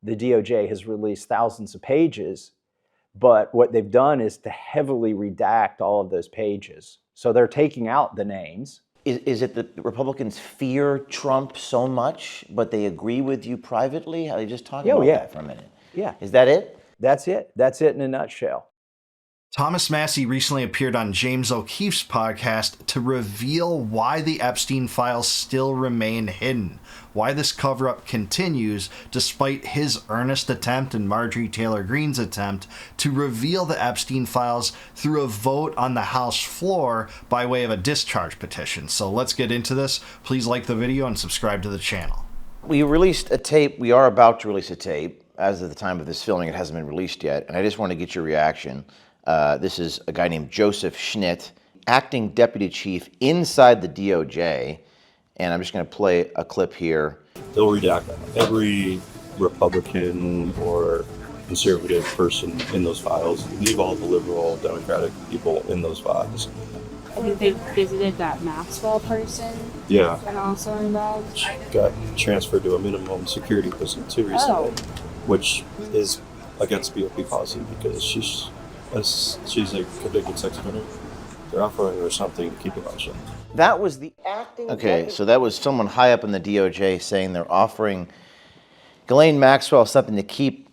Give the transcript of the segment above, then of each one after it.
the DOJ has released thousands of pages, but what they've done is to heavily redact all of those pages. So they're taking out the names. Is it that the Republicans fear Trump so much, but they agree with you privately? How they just talk about that for a minute? Yeah. Is that it? That's it. That's it in a nutshell. Thomas Massie recently appeared on James O'Keefe's podcast to reveal why the Epstein files still remain hidden, why this cover-up continues despite his earnest attempt and Marjorie Taylor Greene's attempt to reveal the Epstein files through a vote on the House floor by way of a discharge petition. So let's get into this. Please like the video and subscribe to the channel. We released a tape. We are about to release a tape. As of the time of this filming, it hasn't been released yet, and I just want to get your reaction. This is a guy named Joseph Schnitt, acting deputy chief inside the DOJ, and I'm just going to play a clip here. They'll redact every Republican or conservative person in those files, leave all the liberal, Democratic people in those files. I think they visited that Maxwell person. Yeah. And also involved. She got transferred to a minimum security prison too recently, which is against BOP policy because she's a convicted sex offender. They're offering her something to keep it hush. That was the acting. Okay, so that was someone high up in the DOJ saying they're offering Ghislaine Maxwell something to keep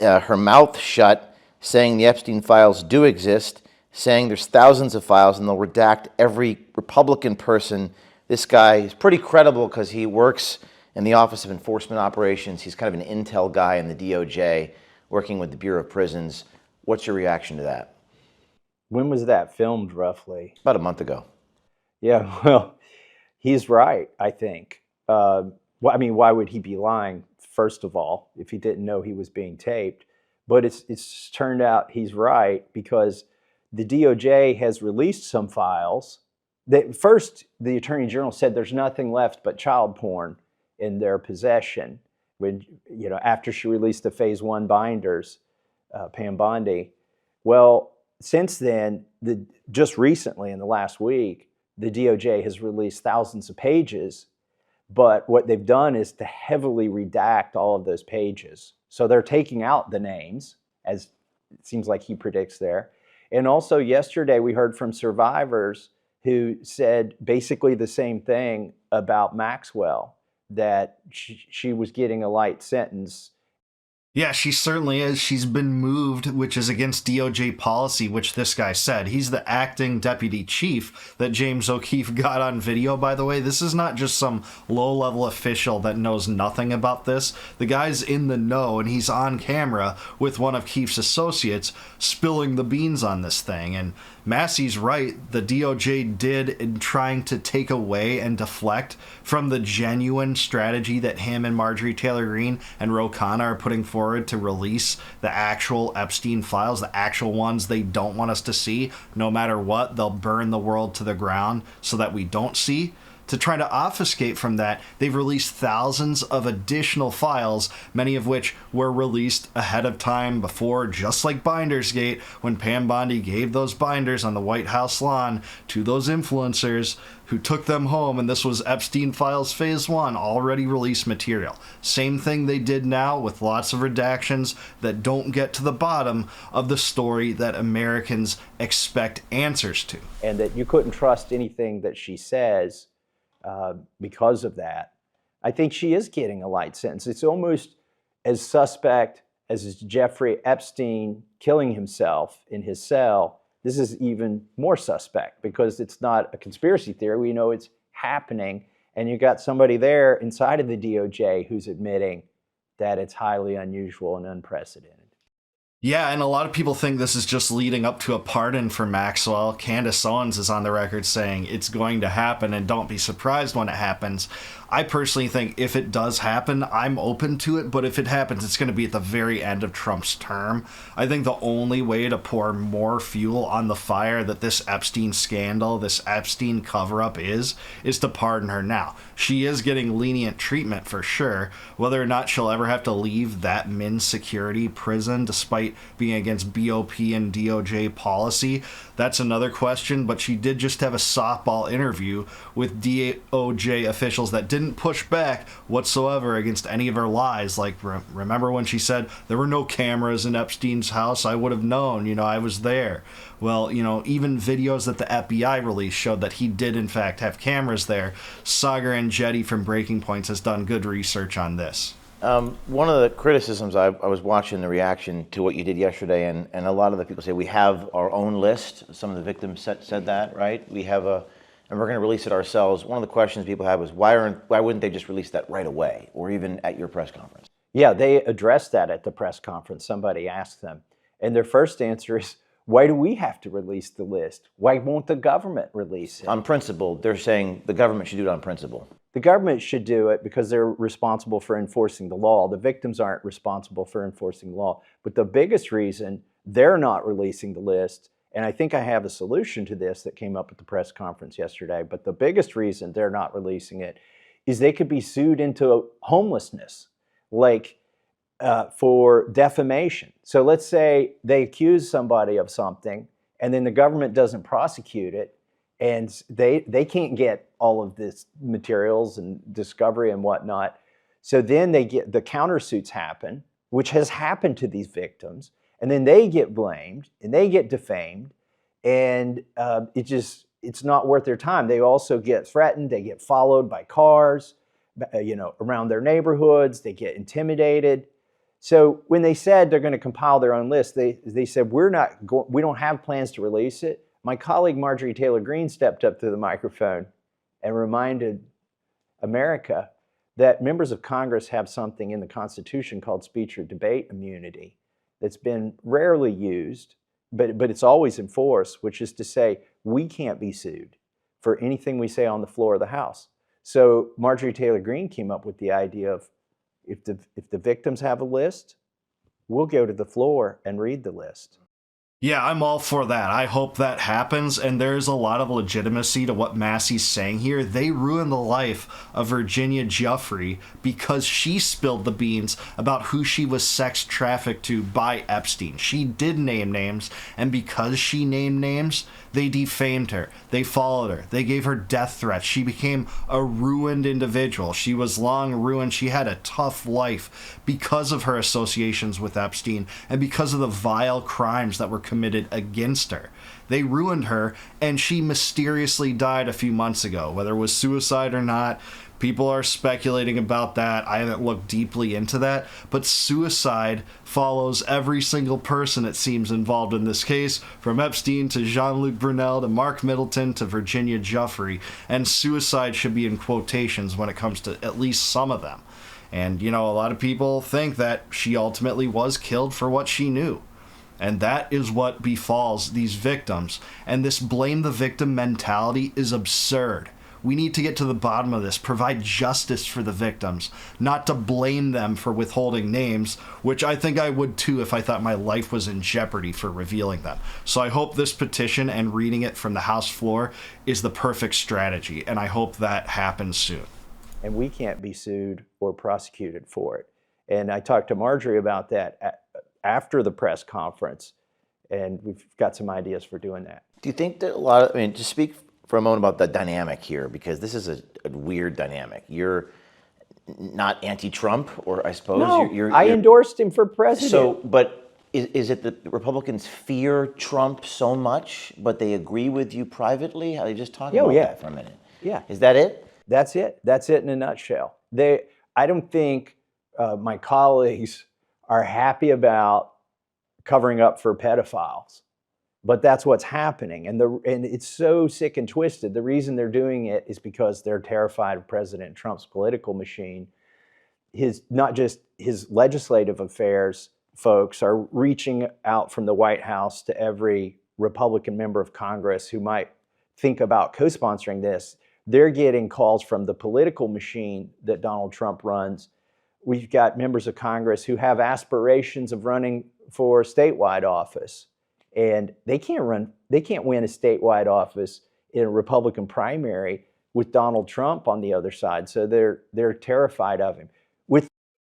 her mouth shut, saying the Epstein files do exist, saying there's thousands of files and they'll redact every Republican person. This guy is pretty credible because he works in the Office of Enforcement Operations. He's kind of an intel guy in the DOJ, working with the Bureau of Prisons. What's your reaction to that? When was that filmed, roughly? About a month ago. Yeah, well, he's right, I think. Well, I mean, why would he be lying, first of all, if he didn't know he was being taped? But it's turned out he's right because the DOJ has released some files. First, the Attorney General said there's nothing left but child porn in their possession. When, after she released the Phase 1 binders, Pam Bondi. Well, since then, just recently in the last week, the DOJ has released thousands of pages, but what they've done is to heavily redact all of those pages. So they're taking out the names, as it seems like he predicts there. And also yesterday we heard from survivors who said basically the same thing about Maxwell, that she was getting a light sentence. Yeah, she certainly is. She's been moved, which is against DOJ policy, which this guy said. He's the acting deputy chief that James O'Keefe got on video, by the way. This is not just some low-level official that knows nothing about this. The guy's in the know, and he's on camera with one of Keefe's associates spilling the beans on this thing. And Massie's right. The DOJ did in trying to take away and deflect from the genuine strategy that him and Marjorie Taylor Greene and Ro Khanna are putting forward to release the actual Epstein files, the actual ones they don't want us to see. No matter what, they'll burn the world to the ground so that we don't see. To try to obfuscate from that, they've released thousands of additional files, many of which were released ahead of time before, just like Bindersgate, when Pam Bondi gave those binders on the White House lawn to those influencers who took them home, and this was Epstein Files Phase 1, already released material. Same thing they did now with lots of redactions that don't get to the bottom of the story that Americans expect answers to. And that you couldn't trust anything that she says because of that. I think she is getting a light sentence. It's almost as suspect as Jeffrey Epstein killing himself in his cell. This is even more suspect because it's not a conspiracy theory. We know it's happening, and you got somebody there inside of the DOJ who's admitting that it's highly unusual and unprecedented. Yeah, and a lot of people think this is just leading up to a pardon for Maxwell. Candace Owens is on the record saying it's going to happen and don't be surprised when it happens. I personally think if it does happen, I'm open to it, but if it happens, it's going to be at the very end of Trump's term. I think the only way to pour more fuel on the fire that this Epstein scandal, this Epstein cover-up is to pardon her now. She is getting lenient treatment for sure. Whether or not she'll ever have to leave that min security prison despite despite being against BOP and DOJ policy. That's another question, but she did just have a softball interview with DOJ officials that didn't push back whatsoever against any of her lies. Like, remember when she said there were no cameras in Epstein's house? I would have known, I was there. Well, even videos that the FBI released showed that he did in fact have cameras there. Sagar and Jetty from Breaking Points has done good research on this. One of the criticisms, I was watching the reaction to what you did yesterday, and a lot of the people say we have our own list. Some of the victims said that, right? We have and we're going to release it ourselves. One of the questions people have was why wouldn't they just release that right away, or even at your press conference? Yeah, they addressed that at the press conference. Somebody asked them, and their first answer is, why do we have to release the list? Why won't the government release it? On principle, they're saying the government should do it on principle. The government should do it because they're responsible for enforcing the law. The victims aren't responsible for enforcing the law. But the biggest reason they're not releasing the list, and I think I have a solution to this that came up at the press conference yesterday, but the biggest reason they're not releasing it is they could be sued into homelessness, like for defamation. So let's say they accuse somebody of something and then the government doesn't prosecute it, and they can't get all of this materials and discovery and whatnot. So then the countersuits happen, which has happened to these victims, and then they get blamed and they get defamed, and it's not worth their time. They also get threatened. They get followed by cars, around their neighborhoods. They get intimidated. So when they said they're going to compile their own list, they said we don't have plans to release it. My colleague Marjorie Taylor Greene stepped up to the microphone and reminded America that members of Congress have something in the Constitution called speech or debate immunity that's been rarely used, but it's always enforced, which is to say we can't be sued for anything we say on the floor of the House. So Marjorie Taylor Greene came up with the idea of if the victims have a list, we'll go to the floor and read the list. Yeah, I'm all for that. I hope that happens, and there's a lot of legitimacy to what Massie's saying here. They ruined the life of Virginia Giuffre because she spilled the beans about who she was sex trafficked to by Epstein. She did name names, and because she named names, they defamed her. They followed her. They gave her death threats. She became a ruined individual. She was long ruined. She had a tough life because of her associations with Epstein and because of the vile crimes that were committed against her. They ruined her, and she mysteriously died a few months ago. Whether it was suicide or not, people are speculating about that. I haven't looked deeply into that, but suicide follows every single person, it seems, involved in this case, from Epstein to Jean-Luc Brunel to Mark Middleton to Virginia Giuffre, and suicide should be in quotations when it comes to at least some of them. And, a lot of people think that she ultimately was killed for what she knew. And that is what befalls these victims. And this blame the victim mentality is absurd. We need to get to the bottom of this, provide justice for the victims, not to blame them for withholding names, which I think I would too if I thought my life was in jeopardy for revealing them. So I hope this petition and reading it from the House floor is the perfect strategy, and I hope that happens soon. And we can't be sued or prosecuted for it. And I talked to Marjorie about that after the press conference, and we've got some ideas for doing that. Do you think that just speak for a moment about the dynamic here, because this is a weird dynamic. You're not anti-Trump, or I suppose no, I endorsed him for president. So, but is it that Republicans fear Trump so much, but they agree with you privately? How they just talk about that for a minute? Yeah. Is that it? That's it. That's it in a nutshell. I don't think my colleagues are happy about covering up for pedophiles, but that's what's happening. And it's so sick and twisted. The reason they're doing it is because they're terrified of President Trump's political machine. Not just his legislative affairs folks are reaching out from the White House to every Republican member of Congress who might think about co-sponsoring this. They're getting calls from the political machine that Donald Trump runs. We've got members of Congress who have aspirations of running for statewide office, and they can't win a statewide office in a Republican primary with Donald Trump on the other side. So they're terrified of him.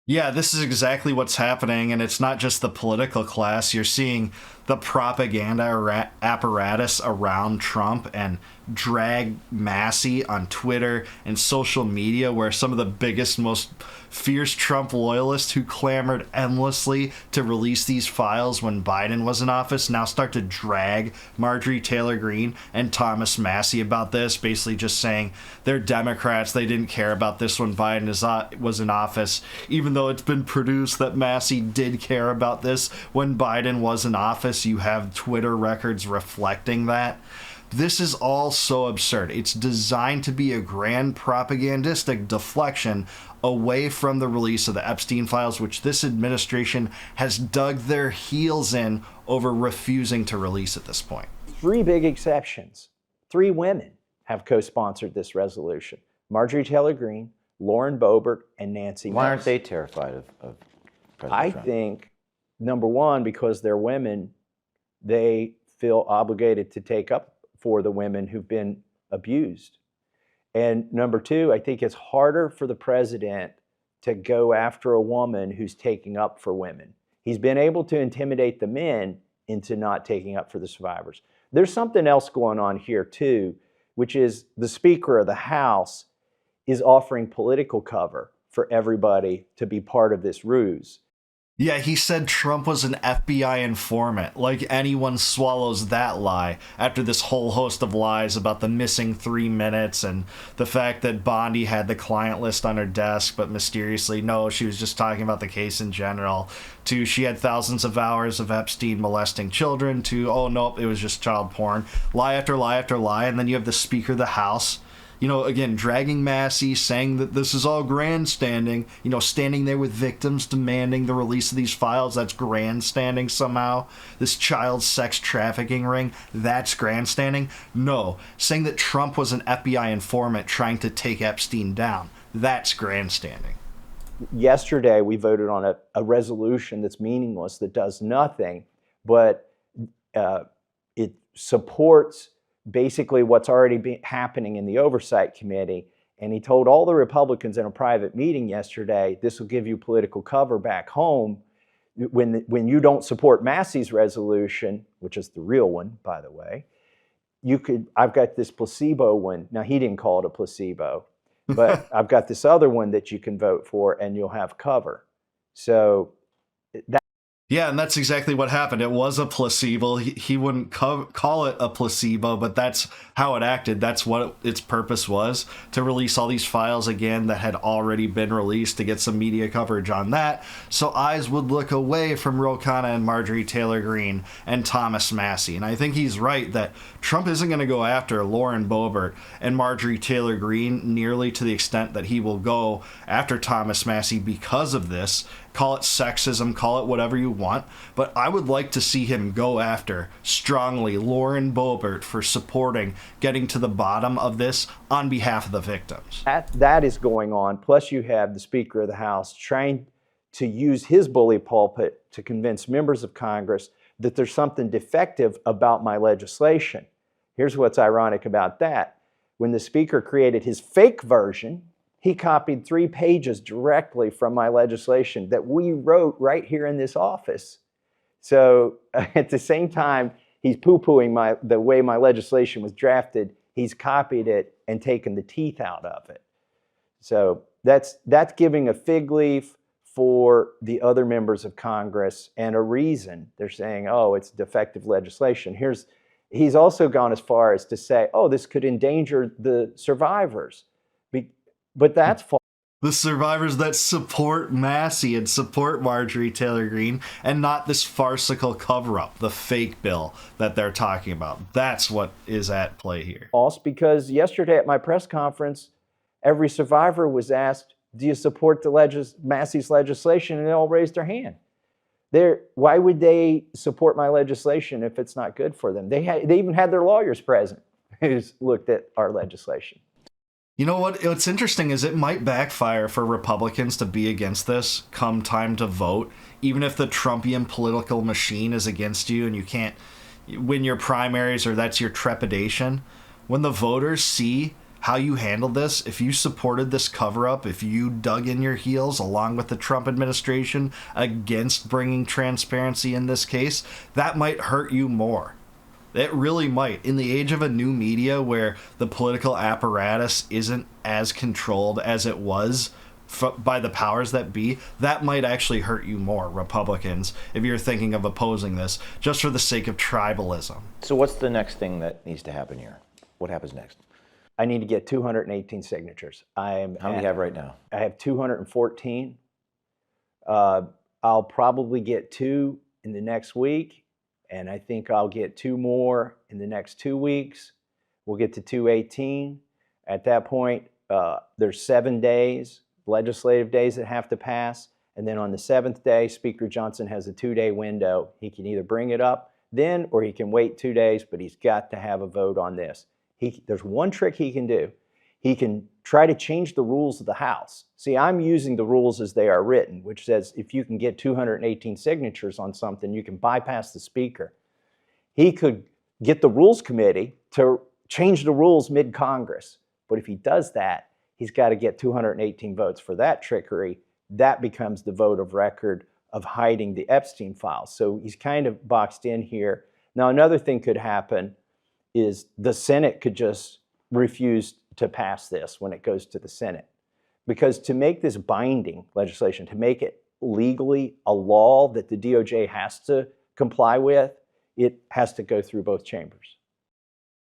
Yeah, this is exactly what's happening, and it's not just the political class. You're seeing the propaganda apparatus around Trump and drag Massie on Twitter and social media, where some of the biggest, most fierce Trump loyalists who clamored endlessly to release these files when Biden was in office now start to drag Marjorie Taylor Greene and Thomas Massie about this, basically just saying they're Democrats, they didn't care about this when Biden was in office, even though it's been produced that Massie did care about this when Biden was in office. You have Twitter records reflecting that. This is all so absurd. It's designed to be a grand propagandistic deflection away from the release of the Epstein files, which this administration has dug their heels in over refusing to release at this point. 3 big exceptions. 3 women have co-sponsored this resolution: Marjorie Taylor Greene, Lauren Boebert, and Nancy Why aren't Mace. they terrified of President I Trump? think, number one, because they're women, they feel obligated to take up for the women who've been abused. And number two, I think it's harder for the president to go after a woman who's taking up for women. He's been able to intimidate the men into not taking up for the survivors. There's something else going on here too, which is the Speaker of the House is offering political cover for everybody to be part of this ruse. Yeah, he said Trump was an FBI informant. Like anyone swallows that lie after this whole host of lies about the missing 3 minutes and the fact that Bondi had the client list on her desk, but mysteriously, no, she was just talking about the case in general, to she had thousands of hours of Epstein molesting children, to, oh, nope, it was just child porn. Lie after lie after lie, and then you have the Speaker of the House, you know, again, dragging Massie, saying that this is all grandstanding, you know, standing there with victims demanding the release of these files, that's grandstanding somehow. This child sex trafficking ring, that's grandstanding. No, saying that Trump was an FBI informant trying to take Epstein down, that's grandstanding. Yesterday, we voted on a resolution that's meaningless, that does nothing, but it supports basically what's already happening in the Oversight Committee. And he told all the Republicans in a private meeting yesterday, this will give you political cover back home when you don't support Massie's resolution, which is the real one, by the way. I've got this placebo one. Now, he didn't call it a placebo, but I've got this other one that you can vote for and you'll have cover. So that. Yeah, and that's exactly what happened. It was a placebo. He wouldn't call it a placebo, but that's how it acted. That's what its purpose was, to release all these files again that had already been released, to get some media coverage on that, so eyes would look away from Ro Khanna and Marjorie Taylor Greene and Thomas Massie. And I think he's right that Trump isn't going to go after Lauren Boebert and Marjorie Taylor Greene nearly to the extent that he will go after Thomas Massie because of this. Call it sexism, call it whatever you want, but I would like to see him go after strongly Lauren Boebert for supporting getting to the bottom of this on behalf of the victims. That is going on. Plus, you have the Speaker of the House trying to use his bully pulpit to convince members of Congress that there's something defective about my legislation. Here's what's ironic about that. When the Speaker created his fake version, he copied 3 pages directly from my legislation that we wrote right here in this office. So at the same time, he's poo-pooing the way my legislation was drafted. He's copied it and taken the teeth out of it. So that's giving a fig leaf for the other members of Congress and a reason. They're saying, oh, it's defective legislation. He's also gone as far as to say, oh, this could endanger the survivors. But that's false. The survivors that support Massie and support Marjorie Taylor Greene, and not this farcical cover-up, the fake bill that they're talking about. That's what is at play here. False, because yesterday at my press conference, every survivor was asked, do you support Massie's legislation? And they all raised their hand. Why would they support my legislation if it's not good for them? They even had their lawyers present who's looked at our legislation. You know what's interesting is it might backfire for Republicans to be against this come time to vote, even if the Trumpian political machine is against you and you can't win your primaries or that's your trepidation. When the voters see how you handled this, if you supported this cover-up, if you dug in your heels along with the Trump administration against bringing transparency in this case, that might hurt you more. It really might. In the age of a new media where the political apparatus isn't as controlled as it was by the powers that be, that might actually hurt you more, Republicans, if you're thinking of opposing this, just for the sake of tribalism. So what's the next thing that needs to happen here? What happens next? I need to get 218 signatures. How many do you have right now? I have 214. I'll probably get 2 in the next week, and I think I'll get 2 more in the next 2 weeks. We'll get to 218. At that point, there's 7 days, legislative days that have to pass, and then on the 7th day, Speaker Johnson has a 2-day window. He can either bring it up then, or he can wait 2 days, but he's got to have a vote on this. There's one trick he can do. He can try to change the rules of the House. See, I'm using the rules as they are written, which says if you can get 218 signatures on something, you can bypass the Speaker. He could get the Rules Committee to change the rules mid-Congress. But if he does that, he's got to get 218 votes for that trickery. That becomes the vote of record of hiding the Epstein files. So he's kind of boxed in here. Now, another thing could happen is the Senate could just refuse to pass this when it goes to the Senate. Because to make this binding legislation, to make it legally a law that the DOJ has to comply with, it has to go through both chambers.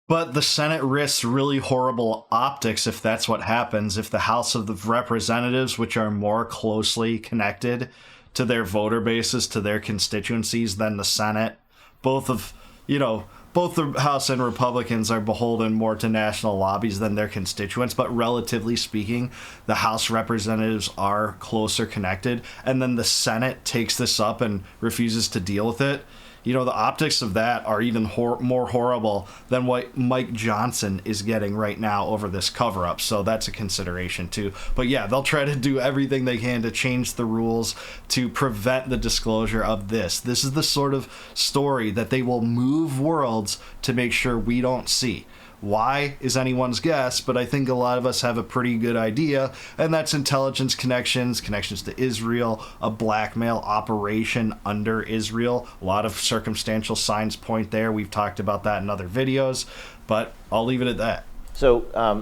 But the Senate risks really horrible optics if that's what happens, if the House of the Representatives, which are more closely connected to their voter bases, to their constituencies than the Senate, both the House and Republicans are beholden more to national lobbies than their constituents, but relatively speaking, the House representatives are closer connected, and then the Senate takes this up and refuses to deal with it. The optics of that are even more horrible than what Mike Johnson is getting right now over this cover-up, so that's a consideration too. But yeah, they'll try to do everything they can to change the rules to prevent the disclosure of this. This is the sort of story that they will move worlds to make sure we don't see. Why is anyone's guess, but I think a lot of us have a pretty good idea, and that's intelligence connections to Israel, a blackmail operation under Israel. A lot of circumstantial signs point there. We've talked about that in other videos, but I'll leave it at that. So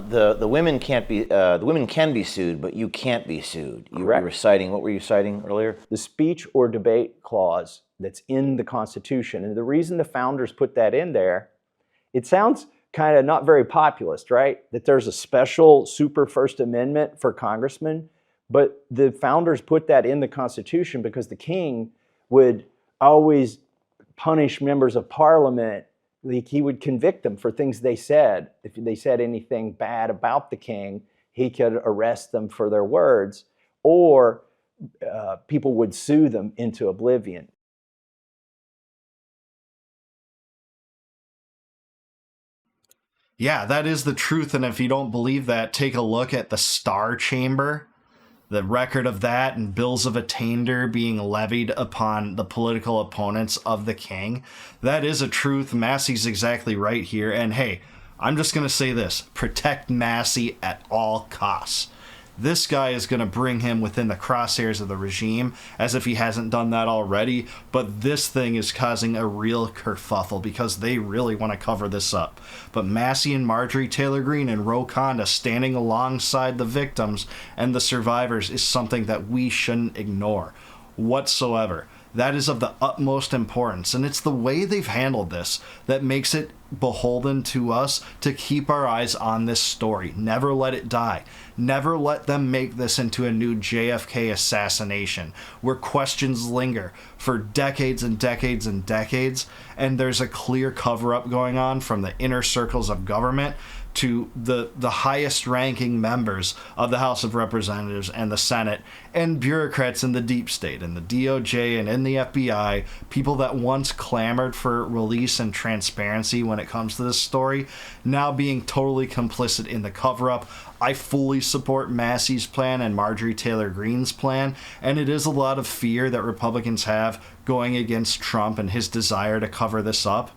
the women can't be the women can be sued, but you can't be sued. You were citing, what were you citing earlier? The speech or debate clause that's in the Constitution, and the reason the founders put that in there, it sounds kind of not very populist, right? That there's a special super First Amendment for congressmen, but the founders put that in the Constitution because the king would always punish members of parliament. Like he would convict them for things they said. If they said anything bad about the king, he could arrest them for their words, or people would sue them into oblivion. Yeah, that is the truth, and if you don't believe that, take a look at the Star Chamber, the record of that, and bills of attainder being levied upon the political opponents of the king. That is a truth. Massie's exactly right here, and hey, I'm just going to say this. Protect Massie at all costs. This guy is going to bring him within the crosshairs of the regime, as if he hasn't done that already, but this thing is causing a real kerfuffle because they really want to cover this up. But Massie and Marjorie Taylor Greene and Ro Khanna standing alongside the victims and the survivors is something that we shouldn't ignore whatsoever. That is of the utmost importance, and it's the way they've handled this that makes it beholden to us to keep our eyes on this story. Never let it die. Never let them make this into a new JFK assassination where questions linger for decades and decades and decades, and there's a clear cover-up going on from the inner circles of government to the highest ranking members of the House of Representatives and the Senate, and bureaucrats in the deep state, and the DOJ and in the FBI, people that once clamored for release and transparency when it comes to this story, now being totally complicit in the cover-up. I fully support Massie's plan and Marjorie Taylor Greene's plan, and it is a lot of fear that Republicans have going against Trump and his desire to cover this up.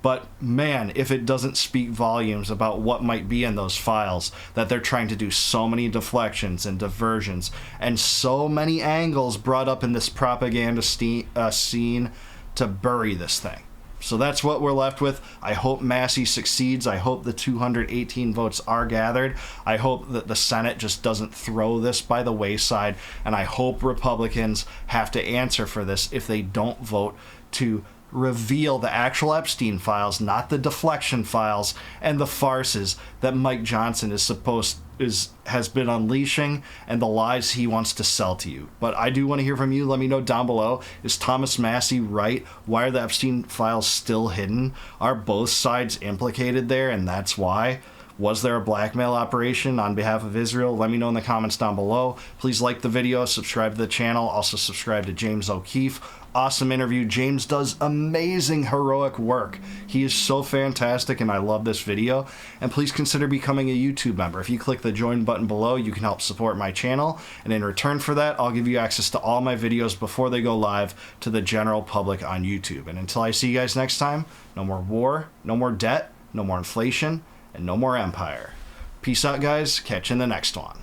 But man, if it doesn't speak volumes about what might be in those files, that they're trying to do so many deflections and diversions and so many angles brought up in this propaganda scene to bury this thing. So that's what we're left with. I hope Massie succeeds. I hope the 218 votes are gathered. I hope that the Senate just doesn't throw this by the wayside. And I hope Republicans have to answer for this if they don't vote to reveal the actual Epstein files, not the deflection files and the farces that Mike Johnson has been unleashing and the lies he wants to sell to you. But I do want to hear from you. Let me know down below. Is Thomas Massie right? Why are the Epstein files still hidden? Are both sides implicated there, and that's why? Was there a blackmail operation on behalf of Israel? Let me know in the comments down below. Please like the video, subscribe to the channel, also subscribe to James O'Keefe. Awesome interview. James does amazing heroic work. He is so fantastic, and I love this video. And please consider becoming a YouTube member. If you click the join button below, you can help support my channel, and in return for that, I'll give you access to all my videos before they go live to the general public on YouTube. And until I see you guys next time, no more war, no more debt, no more inflation, and no more empire. Peace out, guys. Catch you in the next one.